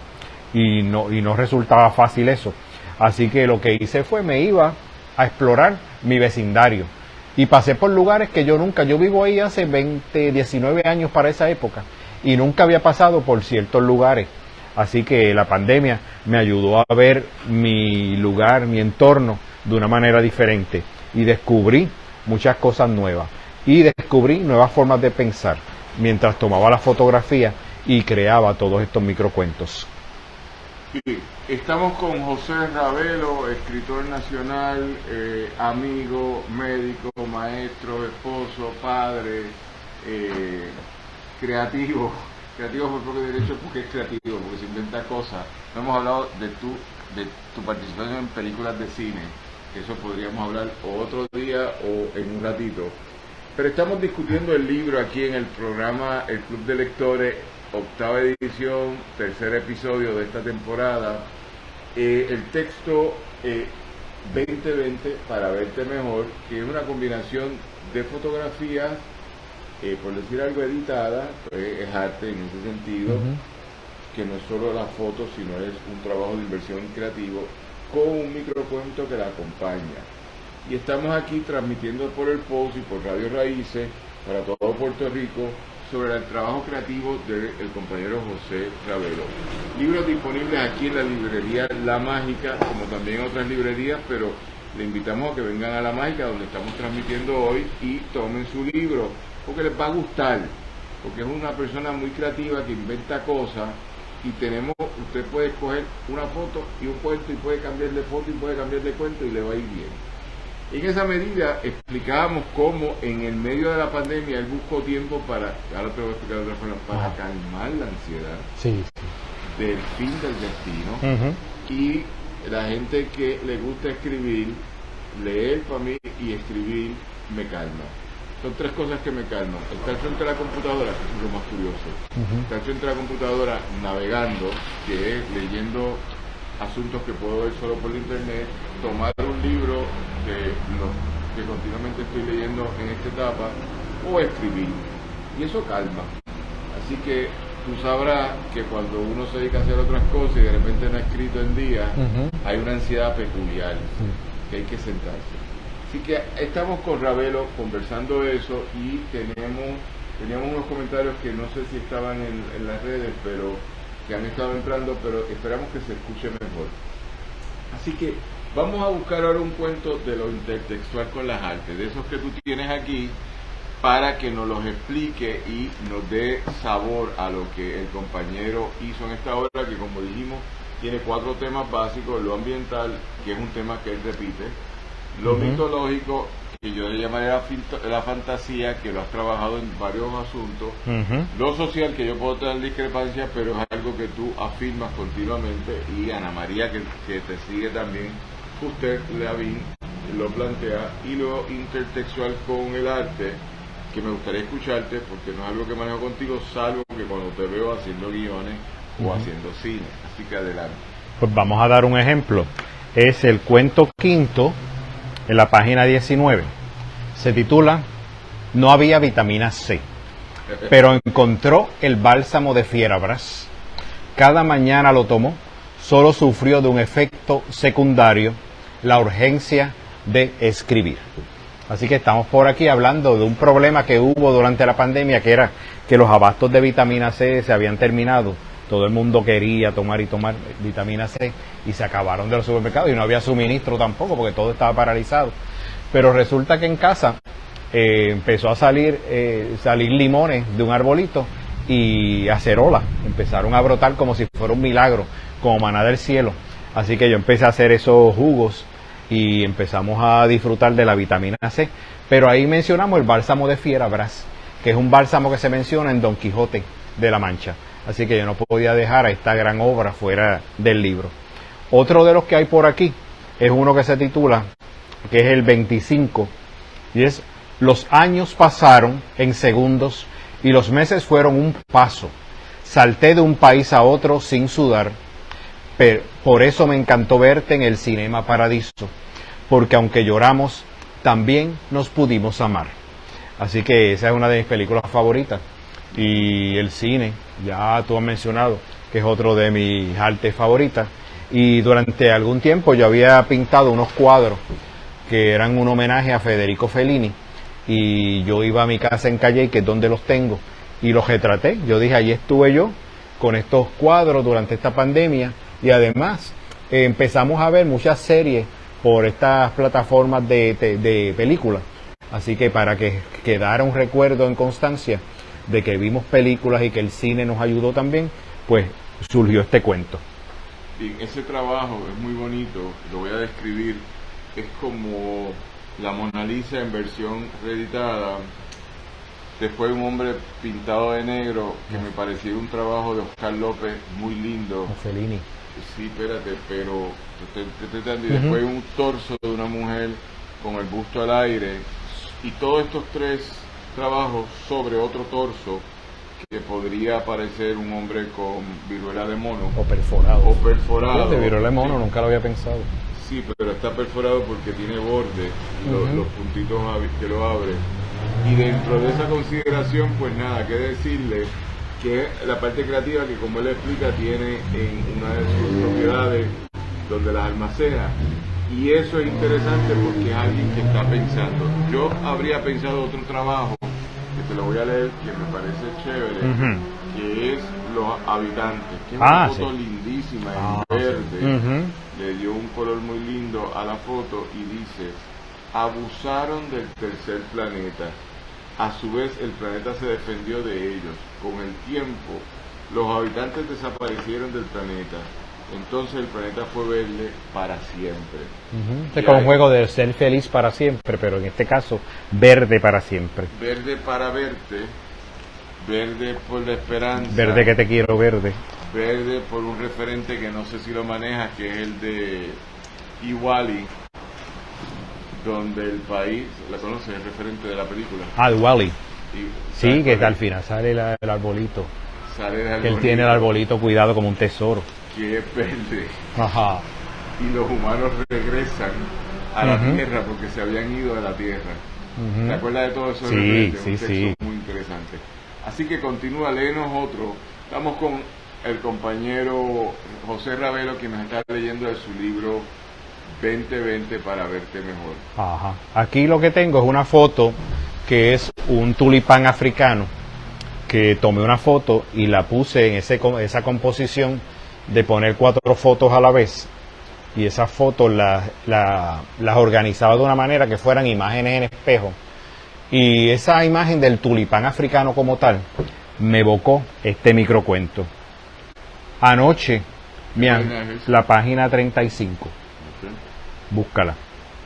y no resultaba fácil eso. Así que lo que hice fue, me iba a explorar mi vecindario y pasé por lugares que yo vivo ahí hace 19 años para esa época y nunca había pasado por ciertos lugares. Así que la pandemia me ayudó a ver mi lugar, mi entorno de una manera diferente y descubrí muchas cosas nuevas y descubrí nuevas formas de pensar mientras tomaba la fotografía y creaba todos estos microcuentos. Sí, estamos con José Ravelo, escritor nacional, amigo, médico, maestro, esposo, padre, creativo por propio derecho, porque es creativo, porque se inventa cosas. No hemos hablado de tu participación en películas de cine, eso podríamos hablar o otro día o en un ratito. Pero estamos discutiendo el libro aquí en el programa El Club de Lectores, 8ª edición, 3er episodio de esta temporada. El texto 2020 para verte mejor, que es una combinación de fotografías, por decir algo, editada, pues es arte en ese sentido, que no es solo la foto, sino es un trabajo de inversión creativo con un microcuento que la acompaña. Y estamos aquí transmitiendo por el Post y por Radio Raíces para todo Puerto Rico sobre el trabajo creativo del compañero José Ravelo. Libros disponibles aquí en la librería La Mágica, como también en otras librerías, pero le invitamos a que vengan a La Mágica, donde estamos transmitiendo hoy, y tomen su libro, porque les va a gustar, porque es una persona muy creativa que inventa cosas, y usted puede escoger una foto y un cuento, y puede cambiar de foto y puede cambiar de cuento, y le va a ir bien. En esa medida explicábamos cómo en el medio de la pandemia él buscó tiempo para, ahora te voy a explicar de otra forma, para calmar la ansiedad del fin del destino. Y la gente que le gusta escribir, leer para mí y escribir me calma. Son tres cosas que me calman: estar frente a la computadora, que es lo más curioso, estar frente a la computadora navegando, que es leyendo asuntos que puedo ver solo por internet, tomar un libro de los que continuamente estoy leyendo en esta etapa, o escribir, y eso calma. Así que tú sabrás que cuando uno se dedica a hacer otras cosas y de repente no ha escrito en día, hay una ansiedad peculiar, que hay que sentarse. Así que estamos con Ravelo conversando eso, y teníamos unos comentarios que no sé si estaban en las redes, pero que han estado entrando, pero esperamos que se escuche mejor. Así que vamos a buscar ahora un cuento de lo intertextual con las artes, de esos que tú tienes aquí, para que nos los explique y nos dé sabor a lo que el compañero hizo en esta obra, que, como dijimos, tiene 4 temas básicos: lo ambiental, que es un tema que él repite; lo mitológico, que yo le llamaría la fantasía, que lo has trabajado en varios asuntos; lo social, que yo puedo tener discrepancias, pero es algo que tú afirmas continuamente; y Ana María, que te sigue también, usted, Lavín, lo plantea; y lo intertextual con el arte, que me gustaría escucharte, porque no es algo que manejo contigo, salvo que cuando te veo haciendo guiones o haciendo cine. Así que adelante. Pues vamos a dar un ejemplo. Es el cuento quinto, en la página 19. Se titula No había vitamina C, pero encontró el bálsamo de Fierabrás. Cada mañana lo tomó, solo sufrió de un efecto secundario: la urgencia de escribir. Así que estamos por aquí hablando de un problema que hubo durante la pandemia, que era que los abastos de vitamina C se habían terminado. Todo el mundo quería tomar vitamina C y se acabaron de los supermercados, y no había suministro tampoco porque todo estaba paralizado. Pero resulta que en casa empezó a salir limones de un arbolito y acerolas. Empezaron a brotar como si fuera un milagro, como maná del cielo. Así que yo empecé a hacer esos jugos y empezamos a disfrutar de la vitamina C. Pero ahí mencionamos el bálsamo de Fierabrás, que es un bálsamo que se menciona en Don Quijote de la Mancha. Así que yo no podía dejar a esta gran obra fuera del libro. Otro de los que hay por aquí es uno que se titula, que es el 25, y es: los años pasaron en segundos y los meses fueron un paso. Salté de un país a otro sin sudar, pero por eso me encantó verte en el Cinema Paradiso, porque aunque lloramos, también nos pudimos amar. Así que esa es una de mis películas favoritas. Y el cine, ya tú has mencionado que es otro de mis artes favoritas. Y durante algún tiempo yo había pintado unos cuadros que eran un homenaje a Federico Fellini, y yo iba a mi casa en Calle, que es donde los tengo, y los retraté. Yo dije, allí estuve yo con estos cuadros durante esta pandemia, y además empezamos a ver muchas series por estas plataformas de películas, así que para que quedara un recuerdo en constancia de que vimos películas y que el cine nos ayudó también, pues surgió este cuento. Y ese trabajo es muy bonito, lo voy a describir, es como la Mona Lisa en versión reeditada, después un hombre pintado de negro, que me pareció un trabajo de Oscar López muy lindo. Fellini. Sí, espérate, pero y después un torso de una mujer con el busto al aire, y todos estos tres trabajos sobre otro torso que podría parecer un hombre con viruela de mono O perforado. o De viruela de mono, nunca lo había pensado. Sí, pero está perforado porque tiene borde, los puntitos que lo abren. Y dentro de esa consideración, pues nada, que decirle que la parte creativa, que como él explica, tiene en una de sus propiedades donde las almacena. Y eso es interesante porque es alguien que está pensando. Yo habría pensado otro trabajo, que te lo voy a leer, que me parece chévere, que es Los Habitantes, que es una foto lindísima en verde. Le dio un color muy lindo a la foto y dice: abusaron del tercer planeta. A su vez, el planeta se defendió de ellos. Con el tiempo, los habitantes desaparecieron del planeta. Entonces el planeta fue verde para siempre. Es como un juego de ser feliz para siempre, pero en este caso, verde para siempre. Verde para verte, verde por la esperanza. Verde que te quiero, verde. Verde por un referente que no sé si lo manejas, que es el de Iwali, donde el país, ¿la conoces? El referente de la película. Ah, Wally. Sí, que al al final sale el arbolito. Sale el Que arbolito, él tiene el arbolito cuidado como un tesoro. que es verde. Ajá. Y los humanos regresan a la Tierra porque se habían ido de la Tierra. ¿Te acuerdas de todo eso? Sí, Un texto sí. muy interesante. Así que continúa, léenos otro. Estamos con el compañero José Ravelo, que nos está leyendo de su libro 2020 para verte mejor. Ajá. Aquí lo que tengo es una foto que es un tulipán africano, que tomé una foto y la puse en esa composición de poner 4 fotos a la vez, y esas fotos las organizaba de una manera que fueran imágenes en espejo, y esa imagen del tulipán africano como tal me evocó este microcuento. Anoche, la página 35, búscala.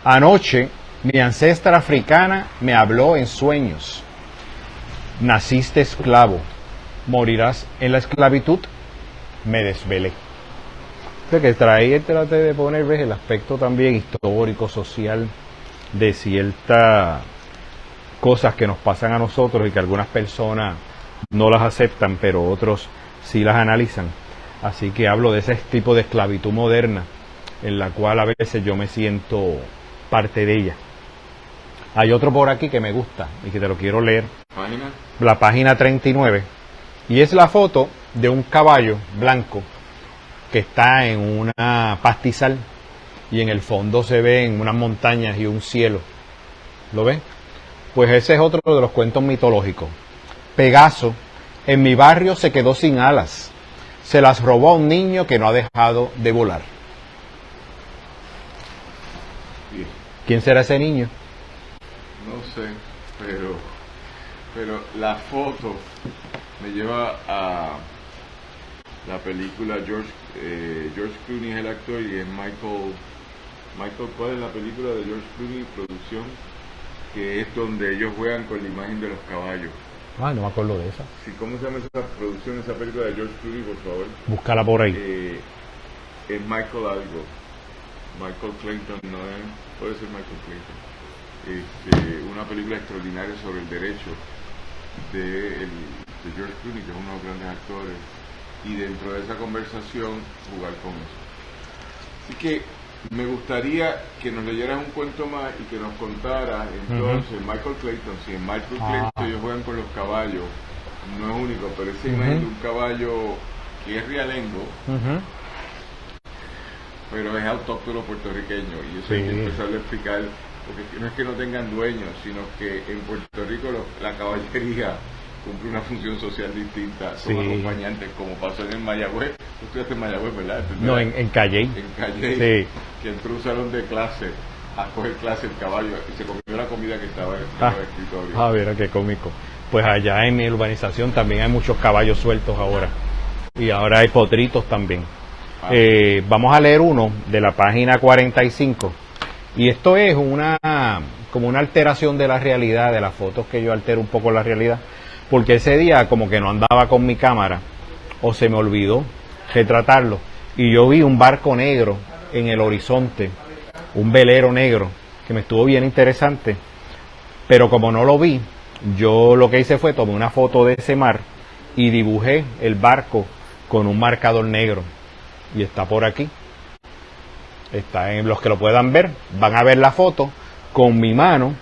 Anoche mi ancestra africana me habló en sueños. Naciste esclavo, morirás en la esclavitud. Me desvelé. O sea que traté de poner, ves, el aspecto también histórico, social, de ciertas cosas que nos pasan a nosotros y que algunas personas no las aceptan, pero otros sí las analizan. Así que hablo de ese tipo de esclavitud moderna, en la cual a veces yo me siento parte de ella. Hay otro por aquí que me gusta y que te lo quiero leer. ¿Página? La página 39. Y es la foto de un caballo blanco que está en una pastizal, y en el fondo se ven unas montañas y un cielo. ¿Lo ven? Pues ese es otro de los cuentos mitológicos. Pegaso, en mi barrio se quedó sin alas. Se las robó a un niño que no ha dejado de volar. Bien. ¿Quién será ese niño? No sé, pero la foto me lleva a la película George Clooney es el actor y es Michael, ¿cuál es la película de George Clooney, producción? Que es donde ellos juegan con la imagen de los caballos. Ah, no me acuerdo de esa. Sí, ¿cómo se llama esa producción, esa película de George Clooney, por favor? Búscala por ahí. Es Michael algo. Michael Clayton, no es, puede ser Michael Clayton. Una película extraordinaria sobre el derecho de George Clooney, que es uno de los grandes actores, y dentro de esa conversación jugar con eso. Así que me gustaría que nos leyeras un cuento más y que nos contaras entonces Michael Clayton. Si en Michael Clayton ellos juegan con los caballos, no es único, pero esa imagen de un caballo y es realengo, pero es autóctono puertorriqueño, y eso hay que empezarle a explicar, porque no es que no tengan dueños, sino que en Puerto Rico la caballería cumple una función social distinta, son acompañantes, como pasó en el Mayagüez. Tú estudiaste en Mayagüez, ¿verdad? No, en Calley. En Calley, que entró a un salón de clase a coger clase el caballo y se comió la comida que estaba en el escritorio. Ah, mira qué cómico. Pues allá en mi urbanización también hay muchos caballos sueltos ahora, y ahora hay potritos también. Vamos a leer uno de la página 45, y esto es como una alteración de la realidad, de las fotos que yo altero un poco la realidad, porque ese día como que no andaba con mi cámara, o se me olvidó retratarlo, y yo vi un barco negro en el horizonte, un velero negro, que me estuvo bien interesante, pero como no lo vi, yo lo que hice fue tomé una foto de ese mar y dibujé el barco con un marcador negro, y está por aquí, está en los que lo puedan ver, van a ver la foto con mi mano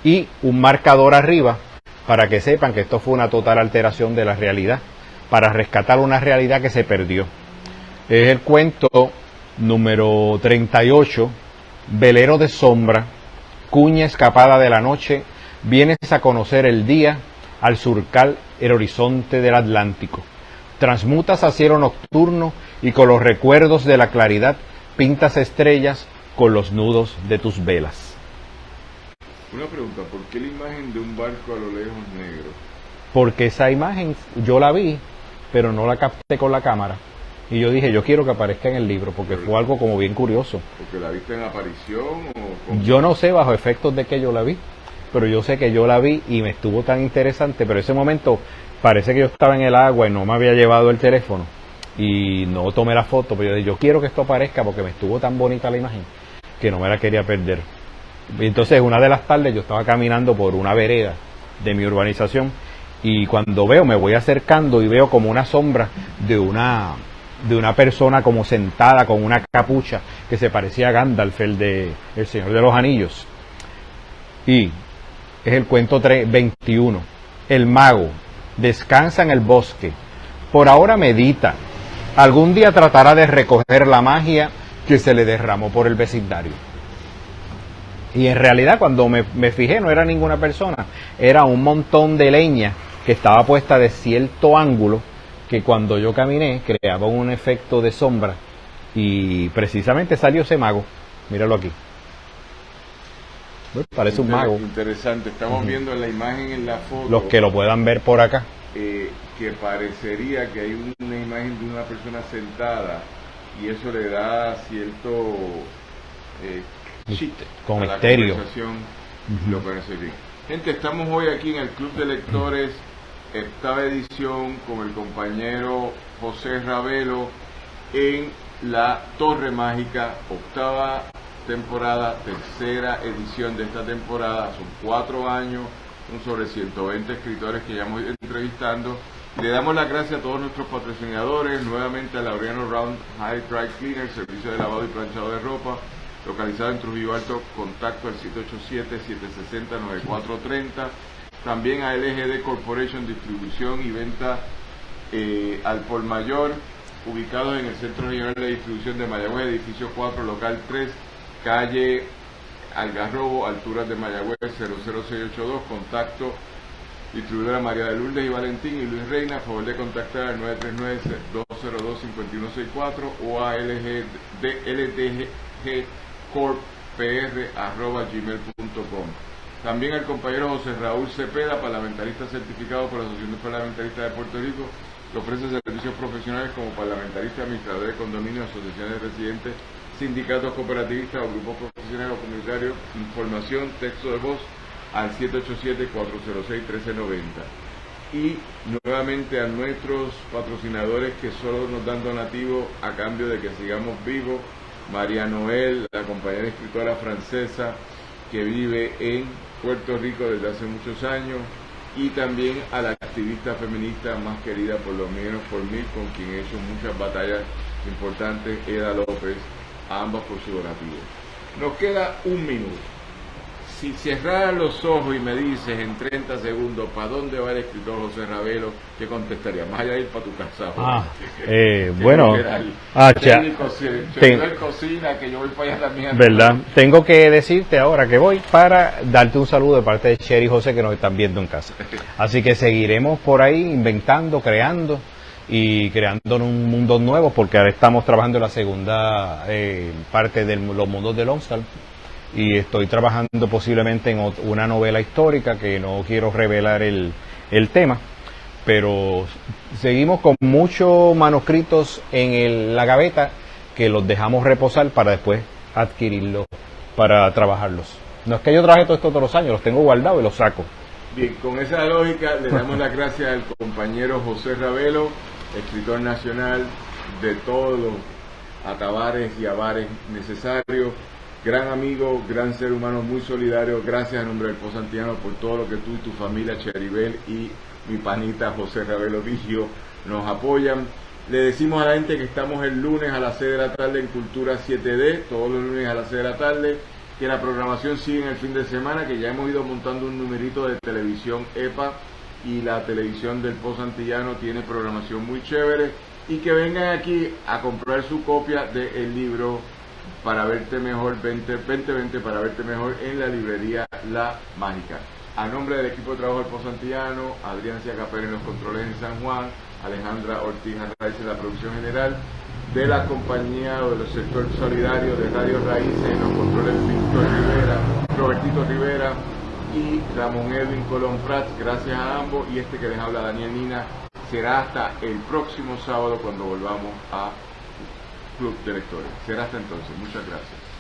y un marcador arriba, para que sepan que esto fue una total alteración de la realidad, para rescatar una realidad que se perdió. Es el cuento número 38, Velero de sombra, cuña escapada de la noche, vienes a conocer el día al surcar el horizonte del Atlántico. Transmutas a cielo nocturno y con los recuerdos de la claridad pintas estrellas con los nudos de tus velas. Una pregunta, ¿por qué la imagen de un barco a lo lejos negro? Porque esa imagen yo la vi, pero no la capté con la cámara. Y yo dije, yo quiero que aparezca en el libro, porque fue algo como bien curioso. ¿Porque la viste en aparición? O yo no sé bajo efectos de que yo la vi, pero yo sé que yo la vi y me estuvo tan interesante, pero ese momento parece que yo estaba en el agua y no me había llevado el teléfono y no tomé la foto, pero yo dije, yo quiero que esto aparezca porque me estuvo tan bonita la imagen que no me la quería perder. Y entonces una de las tardes yo estaba caminando por una vereda de mi urbanización y cuando me voy acercando y veo como una sombra de una persona como sentada con una capucha que se parecía a Gandalf, el Señor de los Anillos. Y es el cuento 21. El mago descansa en el bosque. Por ahora medita. Algún día tratará de recoger la magia que se le derramó por el vecindario. Y en realidad cuando me fijé no era ninguna persona, era un montón de leña que estaba puesta de cierto ángulo que cuando yo caminé creaba un efecto de sombra y precisamente salió ese mago. Míralo aquí. Parece un mago. Interesante, estamos viendo la imagen en la foto. Los que lo puedan ver por acá. Que parecería que hay una imagen de una persona sentada y eso le da cierto con misterio. Lo parece bien. Gente, estamos hoy aquí en el Club de Lectores, octava edición, con el compañero José Ravelo en la Torre Mágica, octava temporada, tercera edición de esta temporada. Son 4 años, son sobre 120 escritores que llevamos entrevistando. Le damos las gracias a todos nuestros patrocinadores, nuevamente a Laureano Round High Dry Cleaner, servicio de lavado y planchado de ropa, localizado en Trujillo Alto, contacto al 787-760-9430. También a LGD Corporation, distribución y venta al por mayor, ubicados en el Centro Regional de Distribución de Mayagüez, edificio 4, local 3, calle Algarrobo, alturas de Mayagüez, 00682, contacto distribuidora María de Lourdes y Valentín y Luis Reina. A favor de contactar al 939-202-5164 o a ldgcorpr@gmail.com. También al compañero José Raúl Cepeda, parlamentarista certificado por la Asociación de Parlamentaristas de Puerto Rico, que ofrece servicios profesionales como parlamentarista, administrador de condominios, asociaciones de residentes, sindicatos cooperativistas o grupos profesionales o comunitarios. Información, texto de voz al 787-406-1390. Y nuevamente a nuestros patrocinadores que solo nos dan donativo a cambio de que sigamos vivos: María Noel, la compañera escritora francesa que vive en Puerto Rico desde hace muchos años, y también a la activista feminista más querida por lo menos por mí, con quien he hecho muchas batallas importantes, Eda López, a ambas por su donativo. Nos queda 1 minuto. Si cerraras los ojos y me dices en 30 segundos para dónde va el escritor José Ravelo, ¿qué contestaría? Más allá de ir para tu casa. Bueno, cocina, que yo voy para allá también. ¿Verdad? Tengo que decirte ahora que voy para darte un saludo de parte de Cher y José que nos están viendo en casa. Así que seguiremos por ahí inventando, creando y creando un mundo nuevo, porque ahora estamos trabajando en la segunda parte de los mundos de Lonsdale. Y estoy trabajando posiblemente en una novela histórica que no quiero revelar el tema, pero seguimos con muchos manuscritos en la gaveta que los dejamos reposar para después adquirirlos, para trabajarlos. No es que yo trabaje todo esto todos los años, los tengo guardados y los saco. Bien, con esa lógica le damos las gracias al compañero José Ravelo, escritor nacional de todos los atabares y avares necesarios. Gran amigo, gran ser humano, muy solidario. Gracias a nombre del Po Santillano por todo lo que tú y tu familia, Cheribel y mi panita José Ravelo Vigio nos apoyan. Le decimos a la gente que estamos el lunes a las 6 de la tarde en Cultura 7D, todos los lunes a las 6 de la tarde, que la programación sigue en el fin de semana, que ya hemos ido montando un numerito de televisión EPA y la televisión del Po Santillano tiene programación muy chévere, y que vengan aquí a comprar su copia del libro Para Verte Mejor 2020 para Verte Mejor en la librería La Mágica. A nombre del equipo de trabajo del Po Santillano, Adrián Ciacapel en los controles en San Juan, Alejandra Ortiz Arraiz en la producción general, de la compañía o del sector solidario de Radio Raíces en los controles Robertito Rivera y Ramón Edwin Colón Prats, gracias a ambos, y este que les habla Daniel Nina, será hasta el próximo sábado cuando volvamos a Club de Lectores. Será hasta entonces. Muchas gracias.